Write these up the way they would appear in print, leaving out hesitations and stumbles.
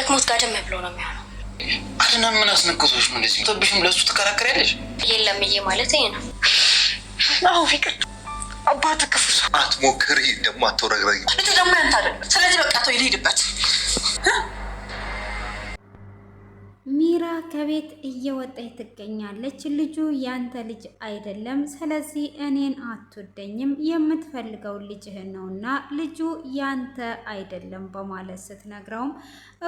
ደክሞት ጋደም ብሎ ነው የሚሆነው። አድና ምን አስነክቶሽ ነው እንደዚህ ተብሽም ለሱ ትከራከሪያለሽ? የለም እዬ ማለት ይሄ ነው። አዎ ፍቅር አባት ክፉ ሰው አትሞክሪ፣ ደግሞ አትወረግረጊ። ልጁ ደግሞ ያንተ አይደለም። ስለዚህ በቃ ተው ይሄድበት። ሚራ ከቤት እየወጣች ትገኛለች። ልጁ ያንተ ልጅ አይደለም፣ ስለዚህ እኔን አትወደኝም፣ የምትፈልገው ልጅህን ነውና ልጁ ያንተ አይደለም በማለት ስትነግረውም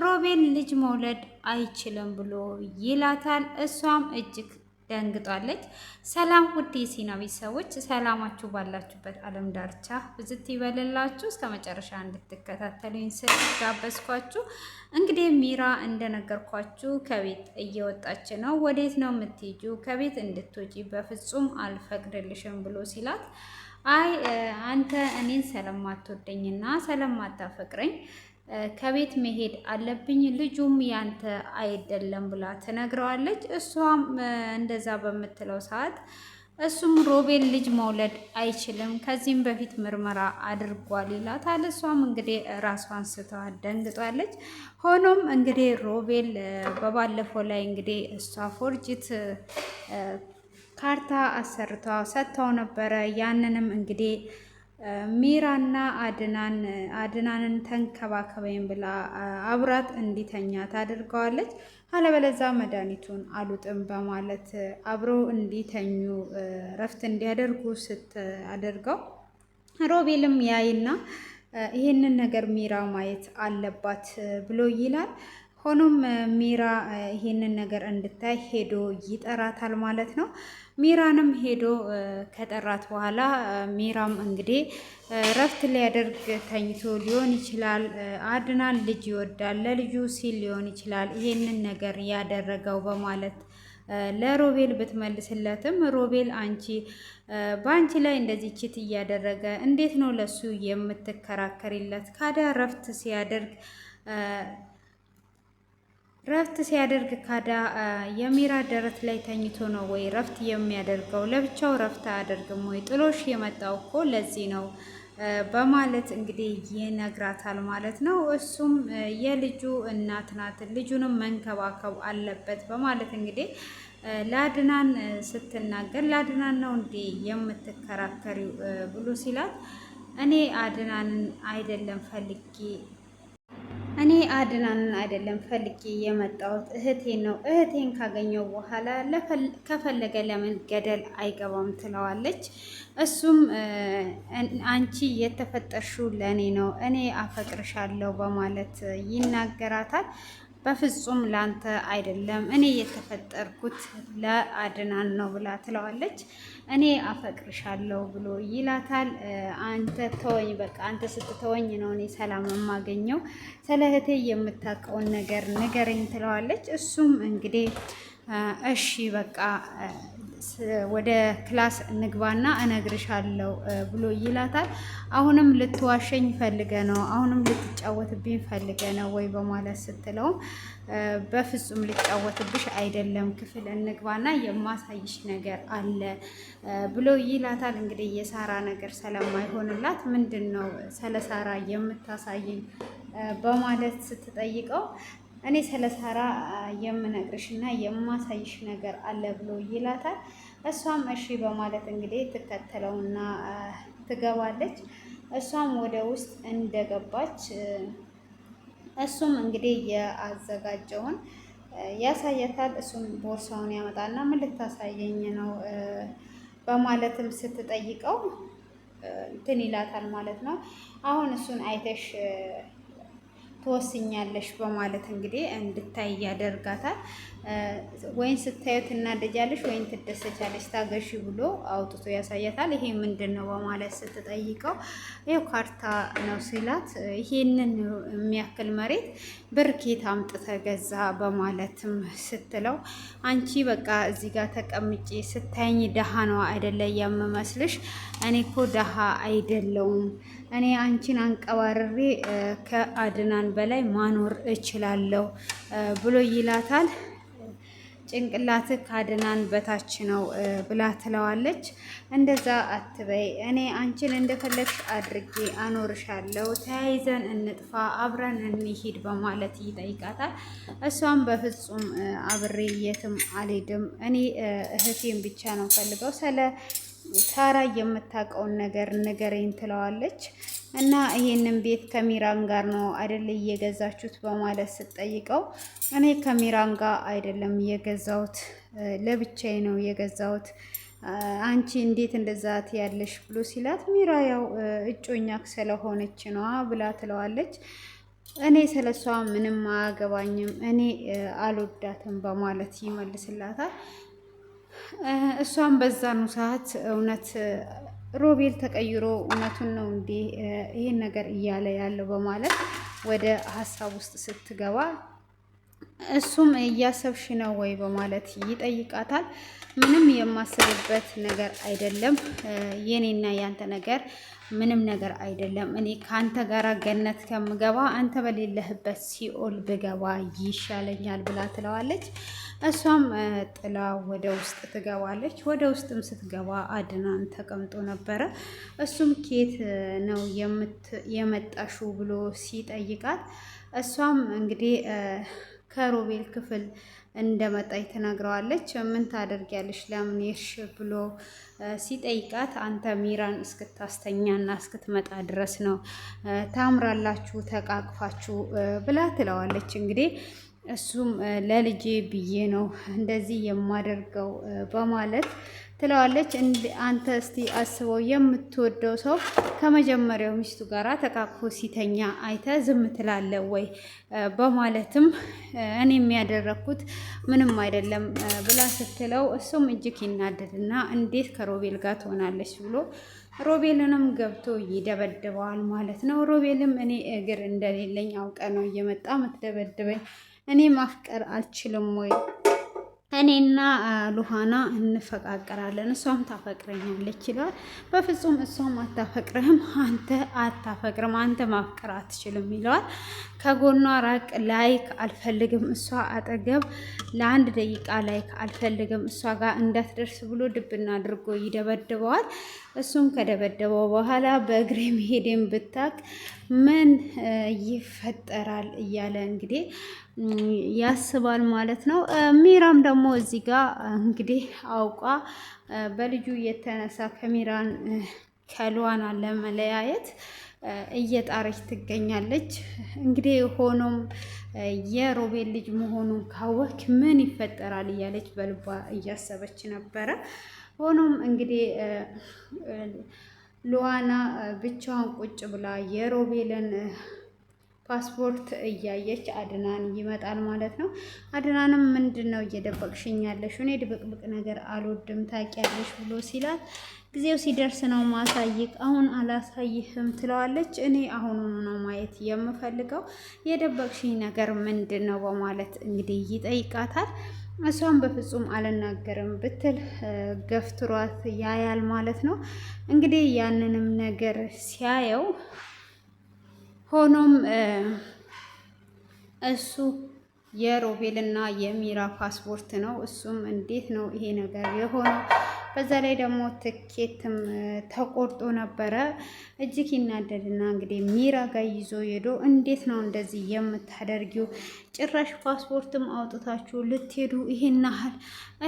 ሮቤል ልጅ መውለድ አይችልም ብሎ ይላታል። እሷም እጅግ ደንግጣለች። ሰላም ውድ የሲና ቤተሰቦች፣ ሰላማችሁ ባላችሁበት ዓለም ዳርቻ ብዝት ይበልላችሁ። እስከ መጨረሻ እንድትከታተሉኝ ስል ጋበዝኳችሁ። እንግዲህ ሚራ እንደነገርኳችሁ ከቤት እየወጣች ነው። ወዴት ነው የምትሄጁ? ከቤት እንድትወጪ በፍጹም አልፈቅድልሽም ብሎ ሲላት አይ አንተ እኔን ስለማትወደኝና ስለማታፈቅረኝ ከቤት መሄድ አለብኝ፣ ልጁም ያንተ አይደለም ብላ ትነግረዋለች። እሷም እንደዛ በምትለው ሰዓት እሱም ሮቤል ልጅ መውለድ አይችልም፣ ከዚህም በፊት ምርመራ አድርጓል ይላታል። እሷም እንግዲህ ራሷን ስታ ደንግጧለች። ሆኖም እንግዲህ ሮቤል በባለፈው ላይ እንግዲህ እሷ ፎርጅት ካርታ አሰርታ ሰጥተው ነበረ። ያንንም እንግዲህ ሚራና አድናንን ተንከባከበኝ ብላ አብራት እንዲተኛ ታደርገዋለች። አለበለዛ መድኃኒቱን አሉጥም በማለት አብረው እንዲተኙ ረፍት እንዲያደርጉ ስታደርገው ሮቤልም ያይና ይህንን ነገር ሚራ ማየት አለባት ብሎ ይላል። ሆኖም ሚራ ይሄንን ነገር እንድታይ ሄዶ ይጠራታል ማለት ነው። ሚራንም ሄዶ ከጠራት በኋላ ሚራም እንግዲህ ረፍት ሊያደርግ ተኝቶ ሊሆን ይችላል። አድናን ልጅ ይወዳል፣ ለልጁ ሲል ሊሆን ይችላል ይሄንን ነገር ያደረገው በማለት ለሮቤል ብትመልስለትም ሮቤል አንቺ በአንቺ ላይ እንደዚህ ችት እያደረገ እንዴት ነው ለሱ የምትከራከሪለት? ካዲያ ረፍት ሲያደርግ ካዳ የሚራ ደረት ላይ ተኝቶ ነው ወይ ረፍት የሚያደርገው? ለብቻው ረፍት አያደርግም ወይ? ጥሎሽ የመጣው እኮ ለዚህ ነው በማለት እንግዲህ ይነግራታል ማለት ነው። እሱም የልጁ እናት ናት፣ ልጁንም መንከባከብ አለበት በማለት እንግዲህ ለአድናን ስትናገር ለአድናን ነው እንዴ የምትከራከሪው ብሎ ሲላት እኔ አድናንን አይደለም ፈልጌ የመጣሁት እህቴን ነው። እህቴን ካገኘው በኋላ ከፈለገ ለምን ገደል አይገባም ትለዋለች። እሱም አንቺ የተፈጠርሽው ለእኔ ነው፣ እኔ አፈቅርሻለሁ በማለት ይናገራታል። በፍጹም ላንተ አይደለም፣ እኔ የተፈጠርኩት ለአድናን ነው ብላ ትለዋለች። እኔ አፈቅርሻለሁ ብሎ ይላታል። አንተ ተወኝ፣ በቃ አንተ ስትተወኝ ነው እኔ ሰላም የማገኘው፣ ስለ እህቴ የምታውቀውን ነገር ንገረኝ ትለዋለች። እሱም እንግዲህ እሺ በቃ ወደ ክላስ እንግባና እነግርሻለሁ ብሎ ይላታል። አሁንም ልትዋሸኝ ፈልገ ነው? አሁንም ልትጫወትብኝ ፈልገ ነው ወይ በማለት ስትለው በፍጹም ልጫወትብሽ አይደለም፣ ክፍል እንግባና የማሳይሽ ነገር አለ ብሎ ይላታል። እንግዲህ የሳራ ነገር ስለማይሆንላት ምንድን ነው ስለ ሳራ የምታሳይኝ በማለት ስትጠይቀው እኔ ስለ ሳራ የምነግርሽና የማሳይሽ ነገር አለ ብሎ ይላታል። እሷም እሺ በማለት እንግዲህ ትከተለውና ትገባለች። እሷም ወደ ውስጥ እንደገባች እሱም እንግዲህ ያዘጋጀውን ያሳያታል። እሱም ቦርሳውን ያመጣና ምን ልታሳየኝ ነው በማለትም ስትጠይቀው እንትን ይላታል ማለት ነው። አሁን እሱን አይተሽ ትወስኛለሽ በማለት እንግዲህ እንድታይ ያደርጋታል። ወይን ስታዩት እናደጃለሽ ወይን ትደሰቻለሽ፣ ታገሺ ብሎ አውጥቶ ያሳያታል። ይሄ ምንድን ነው በማለት ስትጠይቀው ይኸው ካርታ ነው ሲላት ይሄንን የሚያክል መሬት ብር ከየት አምጥተህ ገዛ በማለትም ስትለው አንቺ በቃ እዚህ ጋር ተቀምጬ ስታይኝ ደሃ ነው አይደለ የምመስልሽ? እኔ እኮ ደሃ አይደለውም፣ እኔ አንቺን አንቀባርሬ ከአድናን በላይ ማኖር እችላለሁ ብሎ ይላታል። ጭንቅላትህ ከአድናን በታች ነው ብላ ትለዋለች። እንደዛ አትበይ፣ እኔ አንቺን እንደፈለግሽ አድርጌ አኖርሻለሁ፣ ተያይዘን እንጥፋ፣ አብረን እንሂድ በማለት ይጠይቃታል። እሷም በፍጹም አብሬ የትም አልሄድም፣ እኔ እህቴን ብቻ ነው ፈልገው፣ ስለ ሳራ የምታውቀውን ነገር ንገረኝ ትለዋለች። እና ይሄንን ቤት ከሚራን ጋር ነው አይደል እየገዛችሁት በማለት ስትጠይቀው እኔ ከሚራን ጋር አይደለም የገዛሁት ለብቻዬ ነው የገዛሁት፣ አንቺ እንዴት እንደዛ ትያለሽ ብሎ ሲላት ሚራ ያው እጮኛክ ስለሆነች ነው ብላ ትለዋለች። እኔ ስለሷ ምንም አያገባኝም፣ እኔ አልወዳትም በማለት ይመልስላታል። እሷም በዛኑ ሰዓት እውነት ሮቤል ተቀይሮ እውነቱን ነው እንዴ ይሄን ነገር እያለ ያለው በማለት ወደ ሀሳብ ውስጥ ስትገባ እሱም እያሰብሽ ነው ወይ በማለት ይጠይቃታል። ምንም የማስብበት ነገር አይደለም፣ የኔና ያንተ ነገር ምንም ነገር አይደለም፣ እኔ ከአንተ ጋር ገነት ከምገባ አንተ በሌለህበት ሲኦል ብገባ ይሻለኛል ብላ ትለዋለች። እሷም ጥላ ወደ ውስጥ ትገባለች። ወደ ውስጥም ስትገባ አድናን ተቀምጦ ነበረ። እሱም ኬት ነው የመጣሹ ብሎ ሲጠይቃት እሷም እንግዲህ ከሮቤል ክፍል እንደመጣች ትነግረዋለች። ምን ታደርጊያለሽ ለምን ሄድሽ ብሎ ሲጠይቃት አንተ ሚራን እስክታስተኛና እስክትመጣ ድረስ ነው ታምራላችሁ ተቃቅፋችሁ ብላ ትለዋለች። እንግዲህ እሱም ለልጄ ብዬ ነው እንደዚህ የማደርገው በማለት ትለዋለች። አንተ እስቲ አስበው የምትወደው ሰው ከመጀመሪያው ሚስቱ ጋራ ተቃቅፎ ሲተኛ አይተ ዝም ትላለህ ወይ? በማለትም እኔ የሚያደረኩት ምንም አይደለም ብላ ስትለው እሱም እጅግ ይናደድና እንዴት ከሮቤል ጋር ትሆናለች ብሎ ሮቤልንም ገብቶ ይደበድበዋል ማለት ነው። ሮቤልም እኔ እግር እንደሌለኝ አውቀ ነው እየመጣ ምትደበድበኝ፣ እኔ ማፍቀር አልችልም ወይ? እኔና ሉሃና እንፈቃቀራለን፣ እሷም ታፈቅረኛለች ይለዋል። በፍጹም እሷም አታፈቅርህም፣ አንተ አታፈቅርም፣ አንተ ማፍቀር አትችልም ይለዋል። ከጎኗ ራቅ፣ ላይክ አልፈልግም፣ እሷ አጠገብ ለአንድ ደቂቃ ላይክ አልፈልግም፣ እሷ ጋር እንዳትደርስ ብሎ ድብና አድርጎ ይደበድበዋል። እሱም ከደበደበው በኋላ በእግሬ መሄዴን ብታቅ ምን ይፈጠራል እያለ እንግዲህ ያስባል ማለት ነው። ሚራም ደግሞ እዚህ ጋር እንግዲህ አውቃ በልጁ የተነሳ ከሚራን ከሉዋና ለመለያየት እየጣረች ትገኛለች። እንግዲህ ሆኖም የሮቤል ልጅ መሆኑን ካወክ ምን ይፈጠራል እያለች በልቧ እያሰበች ነበረ። ሆኖም እንግዲህ ሉዋና ብቻዋን ቁጭ ብላ የሮቤልን ፓስፖርት እያየች አድናን ይመጣል ማለት ነው። አድናንም ምንድን ነው እየደበቅሽኝ ያለሽ? እኔ ድብቅብቅ ነገር አልወድም ታውቂያለሽ ብሎ ሲላት ጊዜው ሲደርስ ነው ማሳይቅ፣ አሁን አላሳይህም ትለዋለች። እኔ አሁኑኑ ነው ማየት የምፈልገው፣ የደበቅሽኝ ነገር ምንድን ነው በማለት እንግዲህ ይጠይቃታል። እሷም በፍጹም አልናገርም ብትል ገፍትሯት ያያል ማለት ነው። እንግዲህ ያንንም ነገር ሲያየው ሆኖም እሱ የሮቤልና የሚራ ፓስፖርት ነው። እሱም እንዴት ነው ይሄ ነገር የሆነው? በዛ ላይ ደግሞ ትኬትም ተቆርጦ ነበረ። እጅግ ይናደድና እንግዲህ ሚራ ጋር ይዞ ሄዶ እንዴት ነው እንደዚህ የምታደርጊው? ጭራሽ ፓስፖርትም አውጥታችሁ ልትሄዱ ይሄን ያህል?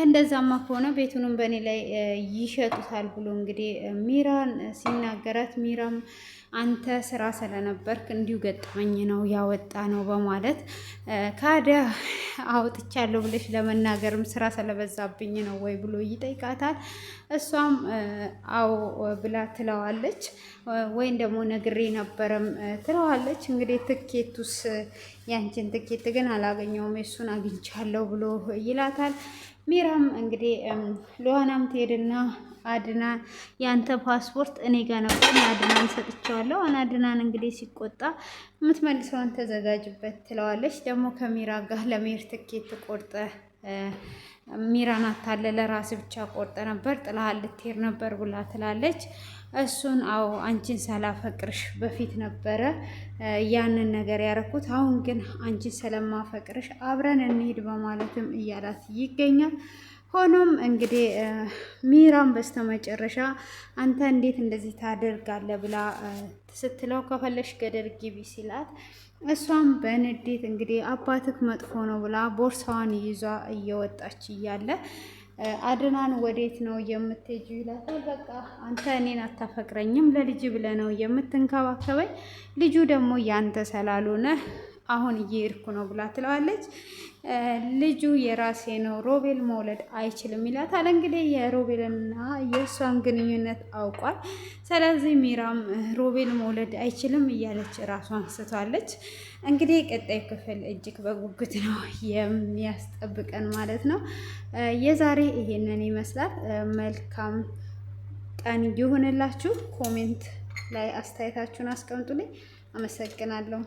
እንደዛማ ከሆነ ቤቱንም በእኔ ላይ ይሸጡታል ብሎ እንግዲህ ሚራን ሲናገራት ሚራም አንተ ስራ ስለነበርክ እንዲሁ ገጠመኝ ነው ያወጣ ነው በማለት ካዲያ አውጥቻለሁ ብለሽ ለመናገርም ስራ ስለበዛብኝ ነው ወይ ብሎ ይጠይቃታል። እሷም አዎ ብላ ትለዋለች። ወይም ደግሞ ነግሬ ነበረም ትለዋለች። እንግዲህ ትኬቱስ ያንቺን ትኬት ግን አላገኘውም የሱን አግኝቻለሁ ብሎ ይላታል። ሚራም እንግዲህ ሉዋናም ትሄድና አድናን ያንተ ፓስፖርት እኔ ጋር ነበር አድናን ሰጥቼዋለሁ። አድናን እንግዲህ ሲቆጣ የምትመልሰውን ተዘጋጅበት ትለዋለች። ደግሞ ከሚራ ጋር ለመሄድ ትኬት ቆርጠ ሚራን አታለ ለራስ ብቻ ቆርጠ ነበር ጥላሃል ልትሄድ ነበር ብላ ትላለች። እሱን አዎ አንቺን ሳላፈቅርሽ በፊት ነበረ ያንን ነገር ያረኩት፣ አሁን ግን አንቺን ስለማፈቅርሽ አብረን እንሂድ በማለትም እያላት ይገኛል። ሆኖም እንግዲህ ሚራም በስተመጨረሻ አንተ እንዴት እንደዚህ ታደርጋለህ ብላ ስትለው ከፈለሽ ገደል ግቢ ሲላት እሷም በንዴት እንግዲህ አባትህ መጥፎ ነው ብላ ቦርሳዋን ይዟ እየወጣች እያለ አድናን ወዴት ነው የምትሄጂው ይላታል። በቃ አንተ እኔን አታፈቅረኝም፣ ለልጅ ብለህ ነው የምትንከባከበኝ፣ ልጁ ደግሞ ያንተ ስላልሆነ አሁን እየሄድኩ ነው ብላ ትለዋለች። ልጁ የራሴ ነው፣ ሮቤል መውለድ አይችልም ይላታል። እንግዲህ የሮቤልና የእሷን ግንኙነት አውቋል። ስለዚህ ሚራም ሮቤል መውለድ አይችልም እያለች ራሷን ስቷለች። እንግዲህ ቀጣይ ክፍል እጅግ በጉጉት ነው የሚያስጠብቀን ማለት ነው። የዛሬ ይሄንን ይመስላል። መልካም ቀን ይሁንላችሁ። ኮሜንት ላይ አስተያየታችሁን አስቀምጡልኝ። አመሰግናለሁ።